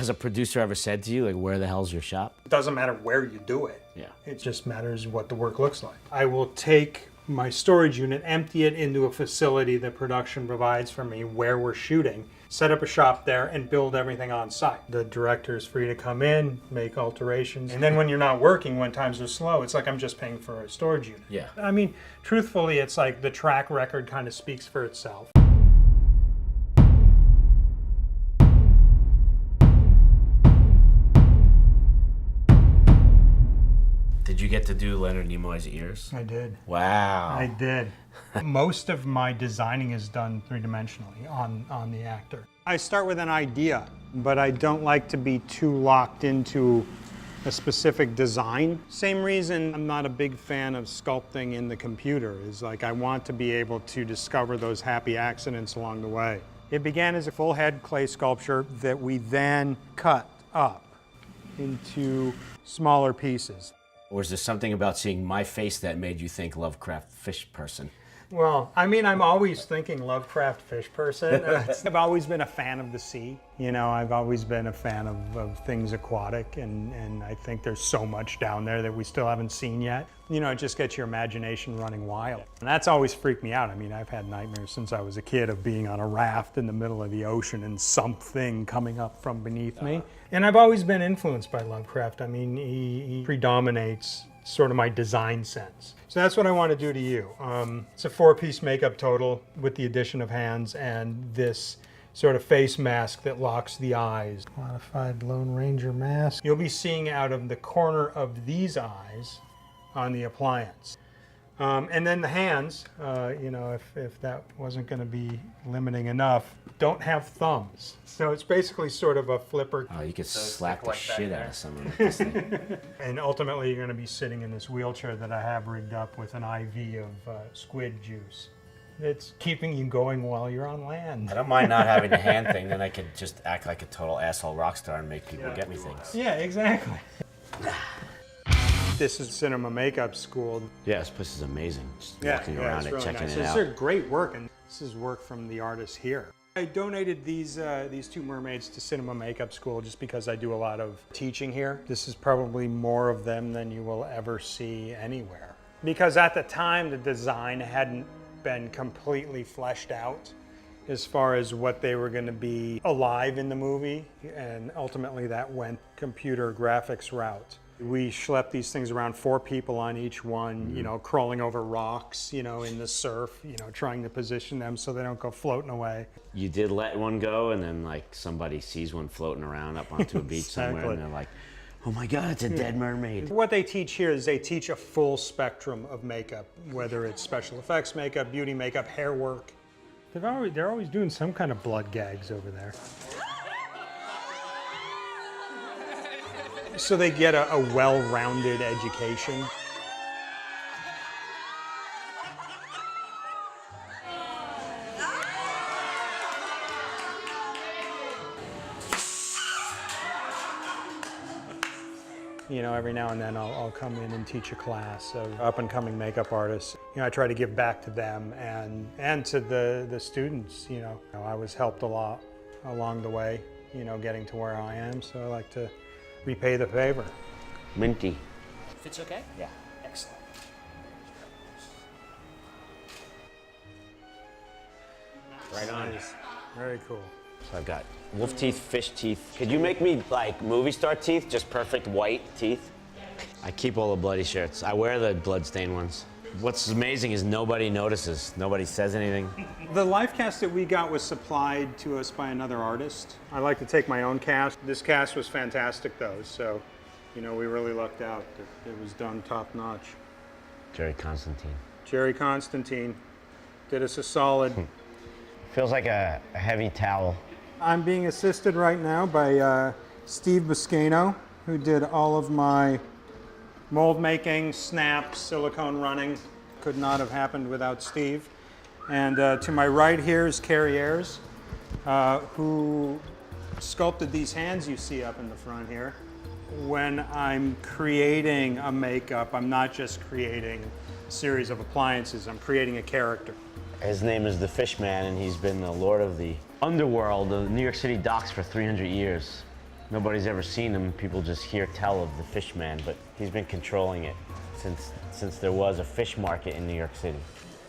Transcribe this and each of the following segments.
Has a producer ever said to you, like, where the hell's your shop? It doesn't matter where you do it. Yeah. It just matters what the work looks like. I will take my storage unit, empty it into a facility that production provides for me where we're shooting, set up a shop there, and build everything on site. The director is free to come in, make alterations. And then when you're not working, when times are slow, it's like I'm just paying for a storage unit. Yeah. I mean, truthfully, it's like the track record kind of speaks for itself. Did you get to do Leonard Nimoy's ears? I did. Wow. I did. Most of my designing is done three-dimensionally on the actor. I start with an idea, but I don't like to be too locked into a specific design. Same reason I'm not a big fan of sculpting in the computer is like I want to be able to discover those happy accidents along the way. It began as a full head clay sculpture that we then cut up into smaller pieces. Or is there something about seeing my face that made you think Lovecraft fish person? Well, I mean, I'm always thinking Lovecraft fish person. I've always been a fan of the sea. You know, I've always been a fan of things aquatic, and I think there's so much down there that we still haven't seen yet. You know, it just gets your imagination running wild. And that's always freaked me out. I mean, I've had nightmares since I was a kid of being on a raft in the middle of the ocean and something coming up from beneath me. And I've always been influenced by Lovecraft. I mean, he predominates sort of my design sense. So that's what I want to do to you. It's a 4-piece makeup total with the addition of hands and this sort of face mask that locks the eyes. Modified Lone Ranger mask. You'll be seeing out of the corner of these eyes on the appliance. And then the hands, you know, if that wasn't going to be limiting enough, don't have thumbs. So it's basically sort of a flipper. Oh, you could slap the shit out of someone with this thing. And ultimately, you're going to be sitting in this wheelchair that I have rigged up with an IV of squid juice. It's keeping you going while you're on land. I don't mind not having the hand thing, then I could just act like a total asshole rock star and make people get me things. Yeah, exactly. This is cinema makeup school. Yeah, this place is amazing. Just walking around it's it, really checking nice. it out. These are great work, and this is work from the artists here. I donated these two mermaids to cinema makeup school just because I do a lot of teaching here. This is probably more of them than you will ever see anywhere. Because at the time, the design hadn't been completely fleshed out as far as what they were going to be alive in the movie, and ultimately that went computer graphics route. We schlepped these things around, 4 people on each one, you know, crawling over rocks, you know, in the surf, you know, trying to position them so they don't go floating away. You did let one go, and then like somebody sees one floating around up onto a beach somewhere, and they're like, oh my God, it's a dead mermaid. What they teach here is they teach a full spectrum of makeup, whether it's special effects makeup, beauty makeup, hair work. They're always doing some kind of blood gags over there. So they get a well-rounded education. You know, every now and then I'll come in and teach a class of up-and-coming makeup artists. You know, I try to give back to them and to the students, you know. I was helped a lot along the way, you know, getting to where I am, so I like to repay the favor. Minty. Fits okay? Yeah. Excellent. Right on. Nice. Very cool. So I've got wolf teeth, fish teeth. Could you make me like movie star teeth, just perfect white teeth? I keep all the bloody shirts. I wear the blood-stained ones. What's amazing is nobody notices. Nobody says anything. The life cast that we got was supplied to us by another artist. I like to take my own cast. This cast was fantastic though, so, you know, we really lucked out that it was done top-notch. Jerry Constantine. Jerry Constantine did us a solid. Feels like a heavy towel. I'm being assisted right now by Steve Buscano, who did all of my mold making, snaps, silicone running. Could not have happened without Steve. And to my right here is Carrie Ayers, who sculpted these hands you see up in the front here. When I'm creating a makeup, I'm not just creating a series of appliances, I'm creating a character. His name is the Fishman, and he's been the lord of the underworld of New York City docks for 300 years. Nobody's ever seen him. People just hear tell of the Fishman, but he's been controlling it since there was a fish market in New York City.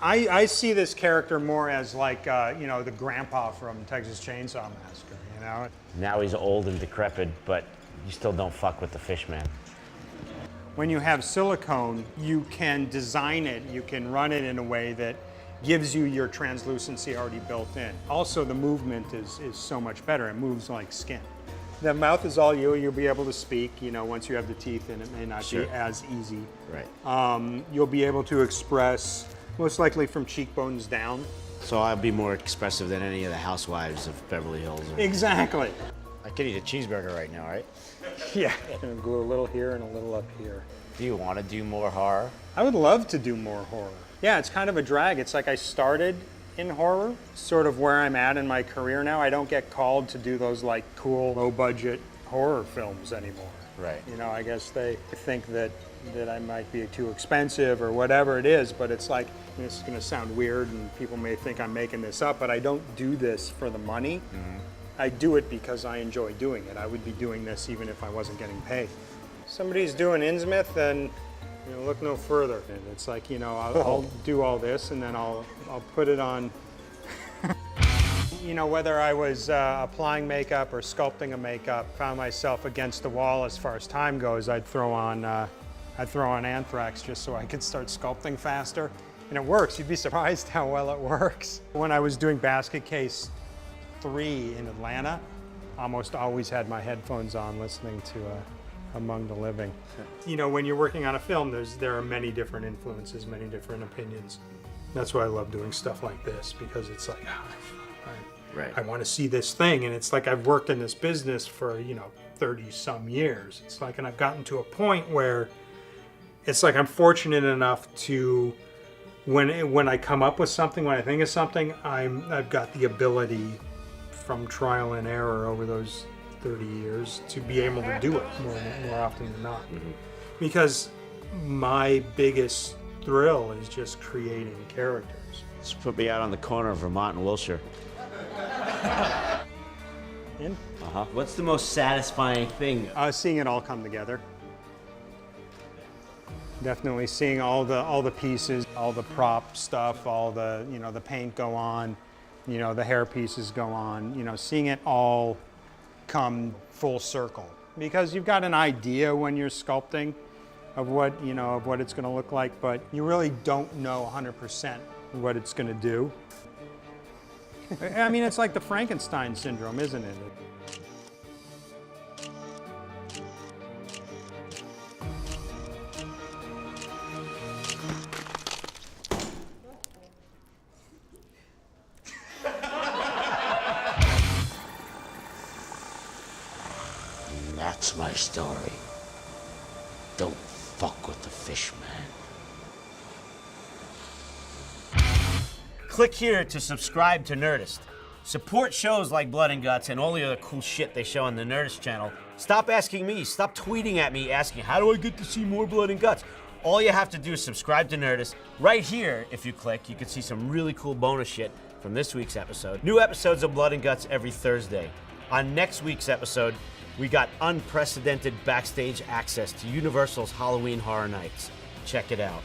I see this character more as like, the grandpa from Texas Chainsaw Massacre, you know? Now he's old and decrepit, but you still don't fuck with the Fishman. When you have silicone, you can design it, you can run it in a way that gives you your translucency already built in. Also, the movement is so much better. It moves like skin. The mouth is all you. You'll be able to speak, once you have the teeth in, it may not be as easy. Right. You'll be able to express, most likely from cheekbones down. So I'll be more expressive than any of the housewives of Beverly Hills. Exactly. I could eat a cheeseburger right now, right? Yeah. Gonna glue a little here and a little up here. Do you want to do more horror? I would love to do more horror. Yeah, it's kind of a drag. It's like I started in horror, sort of where I'm at in my career now. I don't get called to do those like cool, low budget horror films anymore. Right. I guess they think that I might be too expensive or whatever it is, but it's like, this is gonna sound weird and people may think I'm making this up, but I don't do this for the money. Mm-hmm. I do it because I enjoy doing it. I would be doing this even if I wasn't getting paid. Somebody's doing Innsmouth, then look no further. It's like, I'll do all this and then I'll put it on. Whether I was applying makeup or sculpting a makeup, found myself against the wall as far as time goes. I'd throw on Anthrax just so I could start sculpting faster. And it works. You'd be surprised how well it works. When I was doing Basket Case 3 in Atlanta, almost always had my headphones on listening to Among the Living. When you're working on a film, there are many different influences, many different opinions. That's why I love doing stuff like this, because it's like, I want to see this thing, and it's like I've worked in this business for 30 some years. It's like, and I've gotten to a point where it's like I'm fortunate enough to, when I come up with something, when I think of something, I've got the ability from trial and error over those 30 years to be able to do it more often than not. Mm-hmm. Because my biggest thrill is just creating characters. Just put me out on the corner of Vermont and Wilshire. In? Uh-huh. What's the most satisfying thing? Seeing it all come together. Definitely seeing all the pieces, all the prop stuff, all the the paint go on, the hair pieces go on. Seeing it all come full circle, because you've got an idea when you're sculpting of what it's going to look like, but you really don't know 100% what it's going to do. I mean, it's like the Frankenstein syndrome, isn't it? That's my story. Don't fuck with the Fishman. Click here to subscribe to Nerdist. Support shows like Blood and Guts and all the other cool shit they show on the Nerdist channel. Stop asking me, stop tweeting at me asking, how do I get to see more Blood and Guts? All you have to do is subscribe to Nerdist. Right here, if you click, you can see some really cool bonus shit from this week's episode. New episodes of Blood and Guts every Thursday. On next week's episode, we got unprecedented backstage access to Universal's Halloween Horror Nights. Check it out.